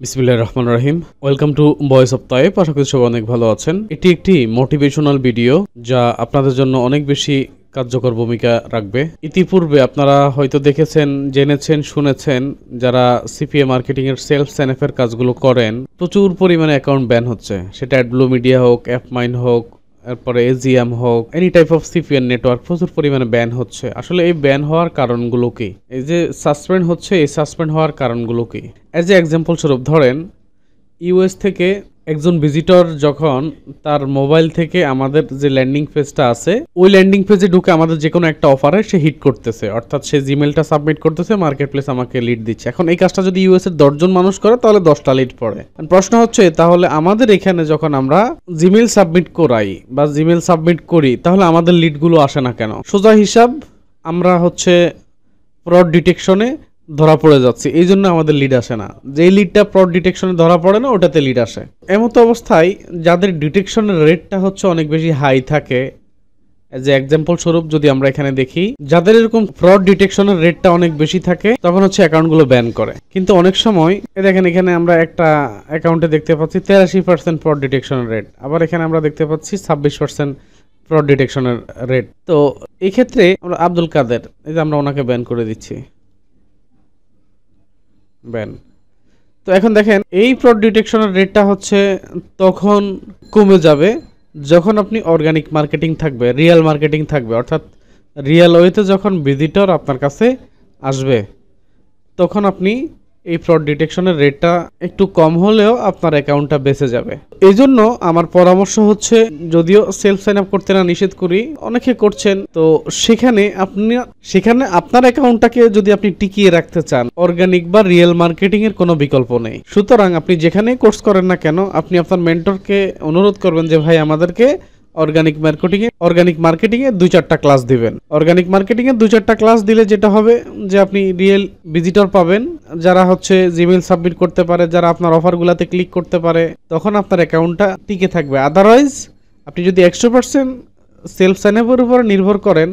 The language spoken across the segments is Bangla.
বিসমিল্লাহির রহমানির রহিম। Welcome to voice of Tayeb. আশা করি সবাই অনেক ভালো আছেন। এটি একটি মোটিভেশনাল ভিডিও যা আপনাদের জন্য অনেক বেশি কার্যকর ভূমিকা রাখবে। ইতিপূর্বে আপনারা হয়তো দেখেছেন, জেনেছেন, শুনেছেন যারা সিপিএ মার্কেটিং এর সেলফ এর কাজগুলো করেন প্রচুর পরিমাণে অ্যাকাউন্ট ব্যান হচ্ছে। সেটা অ্যাডব্লু মিডিয়া হোক, অ্যাপমাইন্ড হোক, এরপরে এজিএম হোক, any type of CPN network প্রচুর পরিমাণে ব্যান হচ্ছে। আসলে এই ব্যান হওয়ার কারণগুলো কি? এই যে সাসপেন্ড হচ্ছে, এই সাসপেন্ড হওয়ার কারণগুলো কি? এজ এ এক্সাম্পল স্বরূপ ধরেন, ইউএস থেকে একজন ভিজিটর যখন তার মোবাইল থেকে আমাদের যে ল্যান্ডিং পেজটা আছে ওই ল্যান্ডিং পেজে ঢুকে আমাদের যে কোনো একটা অফারে সে হিট করতেছে, অর্থাৎ সে জিমেলটা সাবমিট করতেছে, মার্কেট প্লেস আমাকে লিড দিচ্ছে। এখন এই কাজটা যদি ইউএস এর 10 জন মানুষ করে তাহলে 10টা লিড পড়ে। প্রশ্ন হচ্ছে, তাহলে আমাদের এখানে যখন আমরা জিমেল সাবমিট করাই বা জিমেল সাবমিট করি তাহলে আমাদের লিডগুলো আসে না কেন? সোজা হিসাব, আমরা হচ্ছে ফ্রড ডিটেকশনে ধরা পড়ে যাচ্ছে, এই জন্য আমাদের লিড আসে না। যে লিডটা ফ্রড ডিটেকশনে ধরা পড়ে না ওটাতে লিড আসে। এমতো অবস্থায় যাদের ডিটেকশনের রেটটা হচ্ছে অনেক বেশি হাই থাকে, যে এক্সাম্পল স্বরূপ যদি আমরা এখানে দেখি, যাদের এরকম ফ্রড ডিটেকশনের রেটটা অনেক বেশি থাকে তখন হচ্ছে অ্যাকাউন্টগুলো ব্যান করে। কিন্তু অনেক সময় দেখেন, এখানে আমরা একটা অ্যাকাউন্টে দেখতে পাচ্ছি 83% ফ্রড ডিটেকশনের রেট, আবার এখানে আমরা দেখতে পাচ্ছি 26% ফ্রড ডিটেকশনের রেট। তো এই ক্ষেত্রে আমরা আব্দুল কাদের, এই যে আমরা ওনাকে ব্যান করে দিচ্ছি, ব্যান। তো এখন দেখেন, এই ফ্রড ডিটেকশনের রেটটা হচ্ছে তখন কমে যাবে যখন আপনি অর্গানিক মার্কেটিং থাকবে, রিয়েল মার্কেটিং থাকবে, অর্থাৎ রিয়েল ওয়েতে যখন ভিজিটর আপনার কাছে আসবে তখন আপনি এই ফ্রড ডিটেকশনের রেটটা একটু কম হলেও আপনার অ্যাকাউন্টটা বেঁচে যাবে। এই জন্য আমার পরামর্শ হচ্ছে, যদিও সেলফ সাইন আপ করতে না নিষেধ করি, অনেকে করছেন, তো সেখানে আপনার অ্যাকাউন্টটাকে যদি আপনি টিকিয়ে রাখতে চান, অর্গানিক বা রিয়েল মার্কেটিং এর কোনো বিকল্প নেই। সুতরাং আপনি যেখানেই কোর্স করেন না কেন, আপনি আপনার মেন্টরকে অনুরোধ করবেন যে ভাই আমাদেরকে অর্গানিক মার্কেটিং এ 2-4টা ক্লাস দিবেন। অর্গানিক মার্কেটিং এ 2-4টা ক্লাস দিলে যেটা হবে যে আপনি রিয়েল ভিজিটর পাবেন, যারা হচ্ছে জিমেল সাবমিট করতে পারে, যারা আপনার অফারগুলোতে ক্লিক করতে পারে, তখন আপনার অ্যাকাউন্টটা টিকে থাকবে। আদারওয়াইজ আপনি যদি 100% সেলফ সাইন আপের উপর নির্ভর করেন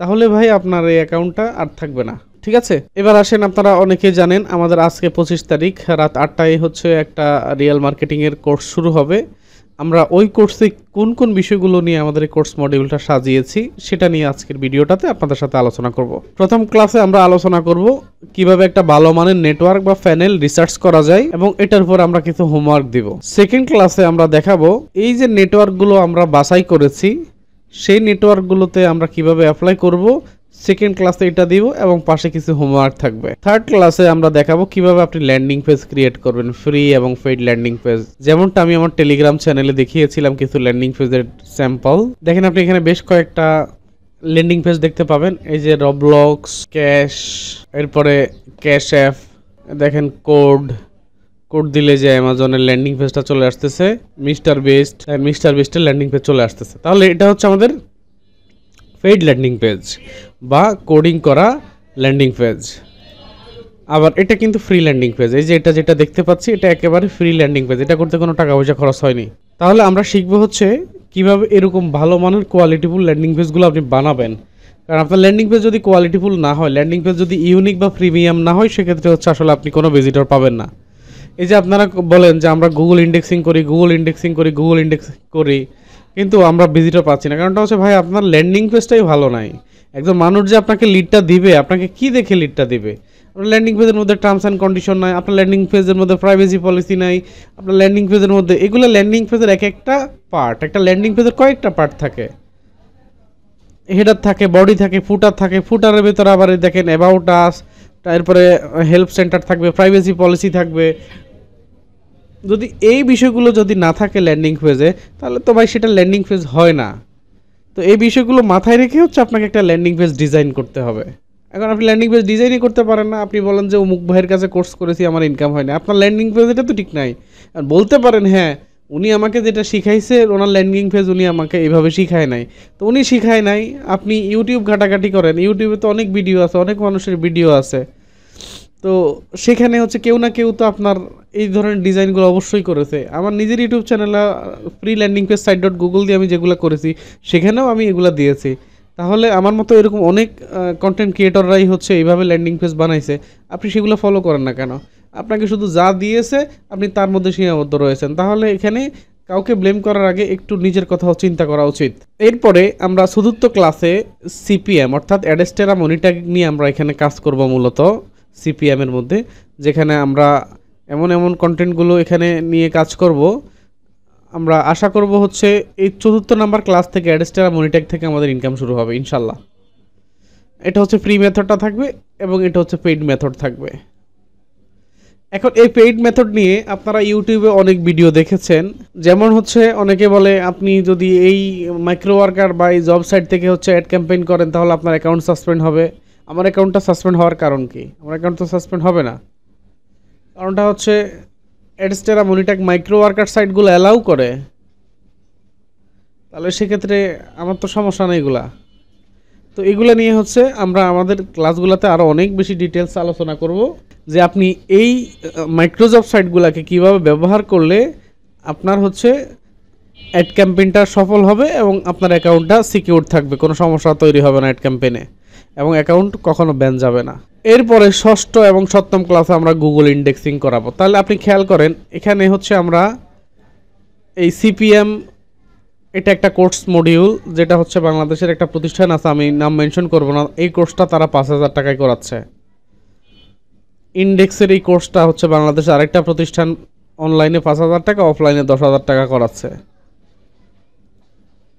তাহলে ভাই আপনার এই অ্যাকাউন্টটা আর থাকবে না। ঠিক আছে, এবার আসেন, আপনারা অনেকে জানেন আমাদের আজকে 25 তারিখ রাত 8টায় হচ্ছে একটা রিয়েল মার্কেটিং এর কোর্স শুরু হবে। আমরা ওই কোর্সে কোন কোন বিষয়গুলো নিয়ে আমাদের এই কোর্স মডিউলটা সাজিয়েছি সেটা নিয়ে আজকের ভিডিওটাতে আপনাদের সাথে আলোচনা করব। প্রথম ক্লাসে আমরা আলোচনা করব কিভাবে একটা ভালো মানের নেটওয়ার্ক বা প্যানেল রিসার্চ করা যায় এবং এটার উপর আমরা কিছু হোমওয়ার্ক দিব। সেকেন্ড ক্লাসে আমরা দেখাবো এই যে নেটওয়ার্কগুলো আমরা বাছাই করেছি সেই নেটওয়ার্কগুলোতে আমরা কিভাবে অ্যাপ্লাই করব। সেকেন্ড ক্লাসে এটা দিব এবং পাশে কিছু হোমওয়ার্ক থাকবে। থার্ড ক্লাসে আমরা দেখাবো কিভাবে আপনি ল্যান্ডিং পেজ ক্রিয়েট করবেন, ফ্রি এবং পেইড ল্যান্ডিং পেজ, যেমনটা আমি আমার টেলিগ্রাম চ্যানেলে দেখিয়েছিলাম কিছু ল্যান্ডিং পেজের স্যাম্পল। দেখেন, আপনি এখানে বেশ কয়েকটা ল্যান্ডিং পেজ দেখতে পাবেন, এই যে রবলক্স, ক্যাশ, এরপরে ক্যাশ অ্যাপ, দেখেন কোড দিলে যে অ্যামাজনের ল্যান্ডিং পেজটা চলে আসতেছে, মিস্টার বেস্টের ল্যান্ডিং পেজ চলে আসতেছে। তাহলে এটা হচ্ছে আমাদের পেইড ল্যান্ডিং পেজ বা কোডিং করা ল্যান্ডিং পেজ। আবার এটা কিন্তু ফ্রি ল্যান্ডিং পেজ, এই যে এটা যেটা দেখতে পাচ্ছি এটা একেবারে ফ্রি ল্যান্ডিং পেজ, এটা করতে কোনো টাকা পয়সা খরচ হয়নি। তাহলে আমরা শিখবো হচ্ছে কিভাবে এরকম ভালো মানের কোয়ালিটিফুল ল্যান্ডিং পেজগুলো আপনি বানাবেন। কারণ আপনার ল্যান্ডিং পেজ যদি কোয়ালিটিফুল না হয়, ল্যান্ডিং পেজ যদি ইউনিক বা প্রিমিয়াম না হয়, সেক্ষেত্রে হচ্ছে আসলে আপনি কোনো ভিজিটর পাবেন না। এই যে আপনারা বলেন যে আমরা গুগল ইন্ডেক্সিং করি কিন্তু আমরা ভিজিটর পাচ্ছি না, কারণটা হচ্ছে ভাই আপনার ল্যান্ডিং পেজটাই ভালো নাই। একজন মানুষ যে আপনাকে লিডটা দিবে, আপনাকে কি দেখে লিডটা দিবে? আপনার ল্যান্ডিং পেজের মধ্যে টার্মস অ্যান্ড কন্ডিশন নাই, আপনার ল্যান্ডিং পেজের মধ্যে প্রাইভেসি পলিসি নাই, আপনার ল্যান্ডিং পেজের মধ্যে এগুলো ল্যান্ডিং পেজের এক একটা পার্ট, একটা ল্যান্ডিং পেজের কয়েকটা পার্ট থাকে, হেডার থাকে, বডি থাকে, ফুটার থাকে, ফুটারের ভেতরে আবার দেখেন অ্যাবাউট আস, তারপরে হেল্প সেন্টার থাকবে, প্রাইভেসি পলিসি থাকবে। যদি এই বিষয়গুলো যদি না থাকে ল্যান্ডিং পেজে তাহলে তো ভাই সেটা ল্যান্ডিং পেজ হয় না। তো এই বিষয়গুলো মাথায় রেখে হচ্ছে আপনাকে একটা ল্যান্ডিং পেজ ডিজাইন করতে হবে। এখন আপনি ল্যান্ডিং পেজ ডিজাইনই করতে পারেন না, আপনি বলেন যে অমুক ভাইয়ের কাছে কোর্স করেছি আমার ইনকাম হয় না, আপনার ল্যান্ডিং পেজ এটা তো ঠিক নাই। আর বলতে পারেন হ্যাঁ উনি আমাকে যেটা শিখাইছে ওনার ল্যান্ডিং পেজ উনি আমাকে এইভাবে শিখায় নাই, তো উনি শিখায় নাই, আপনি ইউটিউব ঘাটাঘাটি করেন, ইউটিউবে তো অনেক ভিডিও আছে, অনেক মানুষের ভিডিও আছে, তো সেখানে হচ্ছে কেউ না কেউ তো আপনার এই ধরনের ডিজাইনগুলো অবশ্যই করেছে। আমার নিজের ইউটিউব চ্যানেলে ফ্রি ল্যান্ডিং পেজ site.google দিয়ে আমি যেগুলো করেছি সেখানেও আমি এগুলো দিয়েছি। তাহলে আমার মতো এরকম অনেক কন্টেন্ট ক্রিয়েটররাই হচ্ছে এইভাবে ল্যান্ডিং পেজ বানাইছে, আপনি সেগুলো ফলো করেন না কেন? আপনাকে শুধু যা দিয়েছে আপনি তার মধ্যে সীমাবদ্ধ রয়েছেন। তাহলে এখানে কাউকে ব্লেম করার আগে একটু নিজের কথাও চিন্তা করা উচিত। এরপরে আমরা চতুর্থ ক্লাসে সিপিএম অর্থাৎ অ্যাডেস্টেরা মনিটর নিয়ে আমরা এখানে কাজ করব মূলত সিপিএম এর মধ্যে, যেখানে আমরা এমন এমন কন্টেন্টগুলো এখানে নিয়ে কাজ করব। আমরা আশা করব হচ্ছে এই চতুর্থ নাম্বার ক্লাস থেকে অ্যাডেস্টেরা মনিটর থেকে আমাদের ইনকাম শুরু হবে ইনশাল্লাহ। এটা হচ্ছে ফ্রি মেথডটা থাকবে এবং এটা হচ্ছে পেইড মেথড থাকবে। এখন এই পেইড মেথড নিয়ে আপনারা ইউটিউবে অনেক ভিডিও দেখেছেন, যেমন হচ্ছে অনেকে বলে আপনি যদি এই মাইক্রো ওয়ার্কার বা এই জব সাইট থেকে হচ্ছে অ্যাড ক্যাম্পেইন করেন তাহলে আপনার অ্যাকাউন্ট সাসপেন্ড হবে। আমার অ্যাকাউন্টটা সাসপেন্ড হওয়ার কারণ কি? আমার অ্যাকাউন্ট তো সাসপেন্ড হবে না। কারণটা হচ্ছে অ্যাডস্টেরা মনিটর মাইক্রো ওয়ার্কার সাইটগুলো অ্যালাউ করে, তাহলে সেক্ষেত্রে আমার তো সমস্যা নেই এগুলা। তো এগুলো নিয়ে হচ্ছে আমরা আমাদের ক্লাসগুলোতে আরও অনেক বেশি ডিটেলস আলোচনা করব, যে আপনি এই মাইক্রোজব সাইটগুলোকে কীভাবে ব্যবহার করলে আপনার হচ্ছে অ্যাড ক্যাম্পেইনটা সফল হবে এবং আপনার অ্যাকাউন্টটা সিকিউর থাকবে, কোনো সমস্যা তৈরি হবে না অ্যাড ক্যাম্পেইনে, এবং অ্যাকাউন্ট কখনো ব্যান যাবে না। এরপরে ষষ্ঠ এবং সপ্তম ক্লাসে আমরা গুগল ইন্ডেক্সিং করাবো। তাহলে আপনি খেয়াল করেন এখানে হচ্ছে আমরা এই সিপিএম, এটা একটা কোর্স মডিউল, যেটা হচ্ছে বাংলাদেশের একটা প্রতিষ্ঠান আছে, আমি নাম মেনশন করব না, এই কোর্সটা তারা 5,000 টাকায় করাচ্ছে। ইন্ডেক্সের এই কোর্সটা হচ্ছে বাংলাদেশের আরেকটা প্রতিষ্ঠান অনলাইনে 5,000 টাকা, অফলাইনে 10,000 টাকা করাচ্ছে।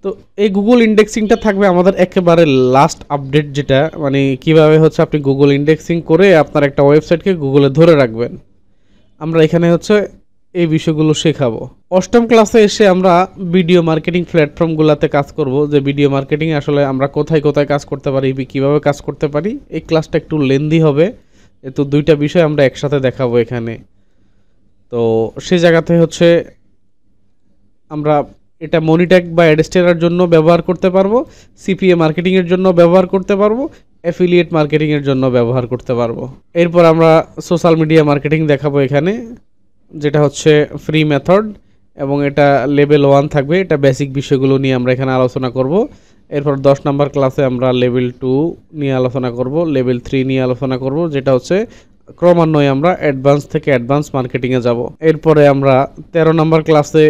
তো এই গুগল ইন্ডেক্সিংটা থাকবে আমাদের একেবারে লাস্ট আপডেট, যেটা মানে কিভাবে হচ্ছে আপনি গুগল ইন্ডেক্সিং করে আপনার একটা ওয়েবসাইটকে গুগলে ধরে রাখবেন। আমরা এখানে হচ্ছে এই বিষয়গুলো শেখাবো। অষ্টম ক্লাসে এসে আমরা ভিডিও মার্কেটিং প্ল্যাটফর্মগুলোতে কাজ করব, যে ভিডিও মার্কেটিং আসলে আমরা কোথায় কোথায় কাজ করতে পারি, কিভাবে কাজ করতে পারি। এই ক্লাসটা একটু লেন্দি হবে, তো দুইটা বিষয় আমরা একসাথে দেখাবো এখানে। তো সেই জায়গাতে হচ্ছে আমরা এটা মনিটর বা অ্যাডস্টেরার জন্য ব্যবহার করতে পারবো, সিপিএ মার্কেটিংয়ের জন্য ব্যবহার করতে পারবো, অ্যাফিলিয়েট মার্কেটিংয়ের জন্য ব্যবহার করতে পারবো। এরপর আমরা সোশ্যাল মিডিয়া মার্কেটিং দেখাবো এখানে, যেটা হচ্ছে ফ্রি মেথড, এবং এটা লেভেল 1 থাকবে। এটা বেসিক বিষয়গুলো নিয়ে আমরা এখানে আলোচনা করব। এরপর 10 নাম্বার ক্লাসে আমরা লেভেল 2 নিয়ে আলোচনা করব, লেভেল 3 নিয়ে আলোচনা করব, যেটা হচ্ছে ক্রমান্বয়ে আমরা অ্যাডভান্স থেকে অ্যাডভান্স মার্কেটিংয়ে যাব। এরপরে আমরা 13 নাম্বার ক্লাসে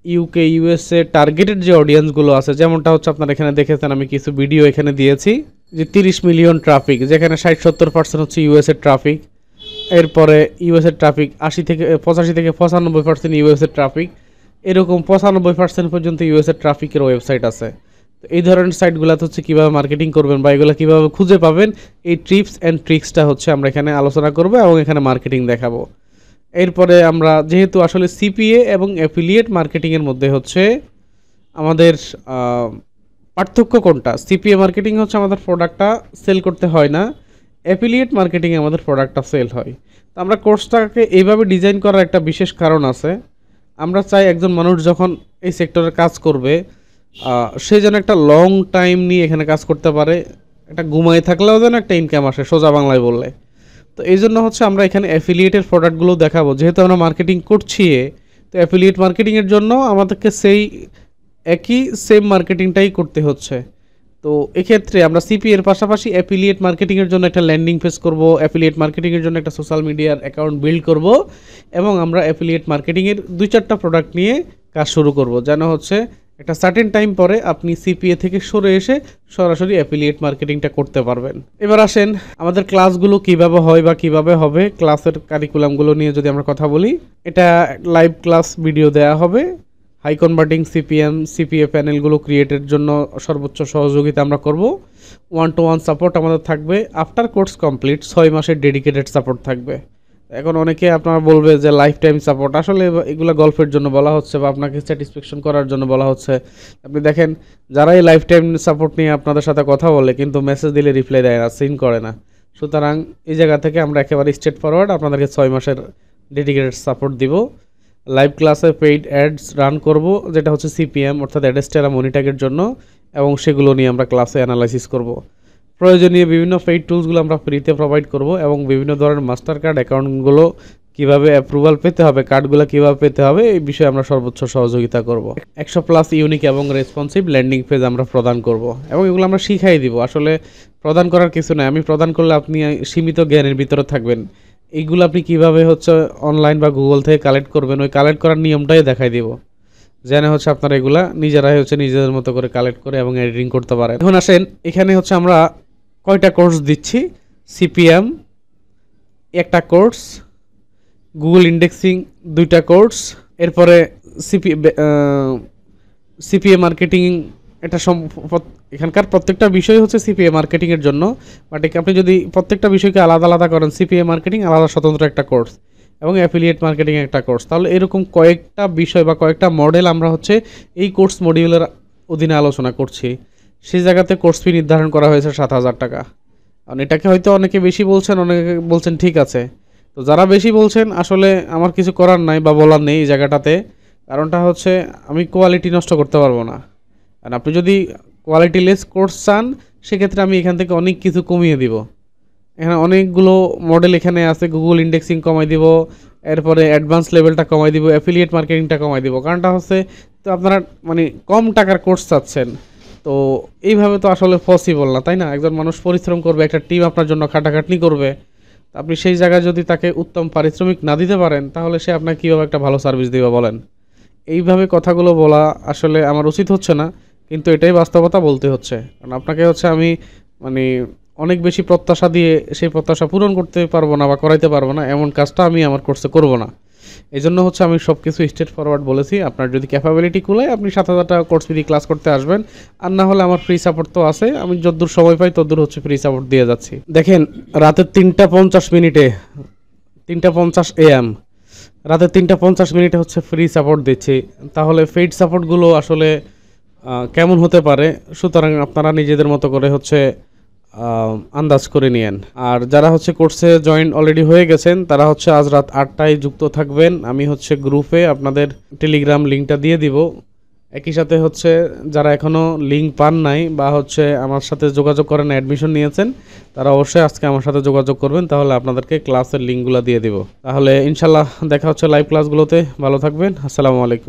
ইউকে ইউএসএ টার্গেটেড যে অডিয়েন্সগুলো আছে, যেমনটা হচ্ছে আপনারা এখানে দেখেছেন, আমি কিছু ভিডিও এখানে দিয়েছি, যে 30 মিলিয়ন ট্রাফিক, যেখানে 60-70% হচ্ছে ইউএসএ ট্রাফিক। এরপরে ইউএসএ ট্রাফিক 85 থেকে 95% ইউএসএ ট্রাফিক, এরকম 95% পর্যন্ত ইউএসএ ট্রাফিকের ওয়েবসাইট আছে। তো এই ধরনের সাইটগুলোতে হচ্ছে কীভাবে মার্কেটিং করবেন বা এগুলো কীভাবে খুঁজে পাবেন, এই টিপস অ্যান্ড ট্রিক্সটা হচ্ছে আমরা এখানে আলোচনা করব এবং এখানে মার্কেটিং দেখাবো। এরপরে আমরা যেহেতু আসলে সিপিএ এবং অ্যাফিলিয়েট মার্কেটিংয়ের মধ্যে হচ্ছে আমাদের পার্থক্য কোনটা, সিপিএ মার্কেটিং হচ্ছে আমাদের প্রোডাক্টটা সেল করতে হয় না, অ্যাফিলিয়েট মার্কেটিংয়ে আমাদের প্রোডাক্টটা সেল হয়। তো আমরা কোর্সটাকে এইভাবে ডিজাইন করার একটা বিশেষ কারণ আছে। আমরা চাই একজন মানুষ যখন এই সেক্টরে কাজ করবে সে যেন একটা লং টাইম নিয়ে এখানে কাজ করতে পারে, একটা ঘুমাই থাকলেও যেন একটা ইনকাম আসে, সোজা বাংলায় বললে। তো এই জন্য হচ্ছে আমরা এখানে অ্যাফিলিয়েটের প্রোডাক্টগুলো দেখাবো, যেহেতু আমরা মার্কেটিং করছি। তো অ্যাফিলিয়েট মার্কেটিংয়ের জন্য আমাদেরকে একই সেম মার্কেটিংটাই করতে হচ্ছে। তো এক্ষেত্রে আমরা সিপি এর পাশাপাশি অ্যাফিলিয়েট মার্কেটিংয়ের জন্য একটা ল্যান্ডিং পেজ করব, অ্যাফিলিয়েট মার্কেটিংয়ের জন্য একটা সোশ্যাল মিডিয়ার অ্যাকাউন্ট বিল্ড করব, এবং আমরা অ্যাফিলিয়েট মার্কেটিংয়ের 2-4টা প্রোডাক্ট নিয়ে কাজ শুরু করব, যেন হচ্ছে একটা সার্টেন টাইম পরে আপনি সিপিএ থেকে সরে এসে সরাসরি অ্যাফিলিয়েট মার্কেটিংটা করতে পারবেন। এবার আসেন আমাদের ক্লাসগুলো কিভাবে হয় বা কিভাবে হবে, ক্লাসের কারিকুলামগুলো নিয়ে যদি আমরা কথা বলি। এটা লাইভ ক্লাস ভিডিও দেওয়া হবে, হাই কনভার্টিং সিপিএ প্যানেলগুলো ক্রিয়েটের জন্য সর্বোচ্চ সহযোগিতা আমরা করব। 1-to-1 সাপোর্ট আমাদের থাকবে, আফটার কোর্স কমপ্লিট 6 মাসের ডেডিকেটেড সাপোর্ট থাকবে। এখন অনেকে আপনারা বলবে যে লাইফ টাইম সাপোর্ট, আসলে এগুলো গল্পের জন্য বলা হচ্ছে বা আপনাকে স্যাটিসফ্যাকশন করার জন্য বলা হচ্ছে। আপনি দেখেন যারা এই লাইফ টাইম সাপোর্ট নিয়ে আপনাদের সাথে কথা বলে কিন্তু মেসেজ দিলে রিপ্লাই দেয় না, সিন করে না। সুতরাং এই জায়গা থেকে আমরা একেবারে স্ট্রেট ফরওয়ার্ড আপনাদেরকে 6 মাসের ডেডিকেটেড সাপোর্ট দিব। লাইভ ক্লাসে পেইড অ্যাডস রান করব, যেটা হচ্ছে সিপিএম অর্থাৎ অ্যাডস্টেরা মনিটরের জন্য, এবং সেগুলো নিয়ে আমরা ক্লাসে অ্যানালাইসিস করব। প্রয়োজনীয় বিভিন্ন পেইড টুলসগুলো আমরা ফ্রিতে প্রোভাইড করব, এবং বিভিন্ন ধরনের মাস্টার কার্ড অ্যাকাউন্টগুলো কীভাবে অ্যাপ্রুভাল পেতে হবে, কার্ডগুলো কীভাবে পেতে হবে, এই বিষয়ে আমরা সর্বোচ্চ সহযোগিতা করব। 100+ ইউনিক এবং রেসপন্সিভ ল্যান্ডিং পেজ আমরা প্রদান করব, এবং এগুলো আমরা শিখাই দিব। আসলে প্রদান করার কিছু নয়, আমি প্রদান করলে আপনি সীমিত জ্ঞানের ভিতরে থাকবেন। এইগুলো আপনি কিভাবে হচ্ছে অনলাইন বা গুগল থেকে কালেক্ট করবেন, ওই কালেক্ট করার নিয়মটাই দেখাই দিব, যেন হচ্ছে আপনারা এগুলা নিজেরাই হচ্ছে নিজেদের মতো করে কালেক্ট করে এবং এডিটিং করতে পারেন। এখন আসেন, এখানে হচ্ছে আমরা কয়টা কোর্স দিচ্ছি। সিপিএম একটা কোর্স, গুগল ইন্ডেক্সিং 2টা কোর্স, এরপরে সিপিএ মার্কেটিং। এটা এখানকার প্রত্যেকটা বিষয় হচ্ছে সিপিএ মার্কেটিংয়ের জন্য, বাট আপনি যদি প্রত্যেকটা বিষয়কে আলাদা আলাদা করেন, সিপিএ মার্কেটিং আলাদা স্বতন্ত্র একটা কোর্স এবং অ্যাফিলিয়েট মার্কেটিং একটা কোর্স, তাহলে এরকম কয়েকটা বিষয় বা কয়েকটা মডেল আমরা হচ্ছে এই কোর্স মডিউলের অধীনে আলোচনা করছি। সেই জায়গাতে কোর্স ফি নির্ধারণ করা হয়েছে 7,000 টাকা। কারণ এটাকে হয়তো অনেকে বেশি বলছেন, অনেকে বলছেন ঠিক আছে। তো যারা বেশি বলছেন আসলে আমার কিছু করার নাই বা বলার নেই এই জায়গাটাতে। কারণটা হচ্ছে আমি কোয়ালিটি নষ্ট করতে পারবো না। আর আপনি যদি কোয়ালিটি লেস কোর্স চান, সেক্ষেত্রে আমি এখান থেকে অনেক কিছু কমিয়ে দিব। এখানে অনেকগুলো মডেল এখানে আছে, গুগল ইন্ডেক্সিং কমাই দিব, এরপরে অ্যাডভান্স লেভেলটা কমাই দিব, অ্যাফিলিয়েট মার্কেটিংটা কমাই দিব। কারণটা হচ্ছে তো আপনারা মানে কম টাকার কোর্স চাচ্ছেন, তো এইভাবে তো আসলে পসিবল না, তাই না? একজন মানুষ পরিশ্রম করবে, একটা টিম আপনার জন্য খাটাখাটনি করবে, আপনি সেই জায়গায় যদি তাকে উত্তম পারিশ্রমিক না দিতে পারেন, তাহলে সে আপনাকে কীভাবে একটা ভালো সার্ভিস দিবে বলেন? এইভাবে কথাগুলো বলা আসলে আমার উচিত হচ্ছে না, কিন্তু এটাই বাস্তবতা বলতে হচ্ছে। কারণ আপনাকে হচ্ছে আমি মানে অনেক বেশি প্রত্যাশা দিয়ে সেই প্রত্যাশা পূরণ করতে পারবো না বা করাইতে পারবো না, এমন কাজটা আমি আমার কোর্সে করব না। এই জন্য হচ্ছে আমি সব কিছু স্ট্রেট ফরওয়ার্ড বলেছি। আপনার যদি ক্যাপাবিলিটি কুলায় আপনি 7,000 টাকা কোর্স ফি দিয়ে ক্লাস করতে আসবেন, আর না হলে আমার ফ্রি সাপোর্ট তো আছে, আমি যতদূর সময় পাই ততদূর হচ্ছে ফ্রি সাপোর্ট দিয়ে যাচ্ছি। দেখেন, রাতের 3:50 AM রাতের 3:50 হচ্ছে ফ্রি সাপোর্ট দিচ্ছি। তাহলে পেইড সাপোর্টগুলো আসলে কেমন হতে পারে, সুতরাং আপনারা নিজেদের মতো করে হচ্ছে আন্দাজ করে নিয়েন। আর যারা হচ্ছে কোর্সে জয়েন অলরেডি হয়ে গেছেন, তারা হচ্ছে আজ রাত 8টায় যুক্ত থাকবেন। আমি হচ্ছে গ্রুপে আপনাদের টেলিগ্রাম লিঙ্কটা দিয়ে দিব। একই সাথে হচ্ছে যারা এখনও লিঙ্ক পান নাই বা হচ্ছে আমার সাথে যোগাযোগ করেন, অ্যাডমিশন নিয়েছেন, তারা অবশ্যই আজকে আমার সাথে যোগাযোগ করবেন, তাহলে আপনাদেরকে ক্লাসের লিঙ্কগুলো দিয়ে দিব। তাহলে ইনশাল্লাহ দেখা হচ্ছে লাইভ ক্লাসগুলোতে। ভালো থাকবেন। আসসালামু আলাইকুম।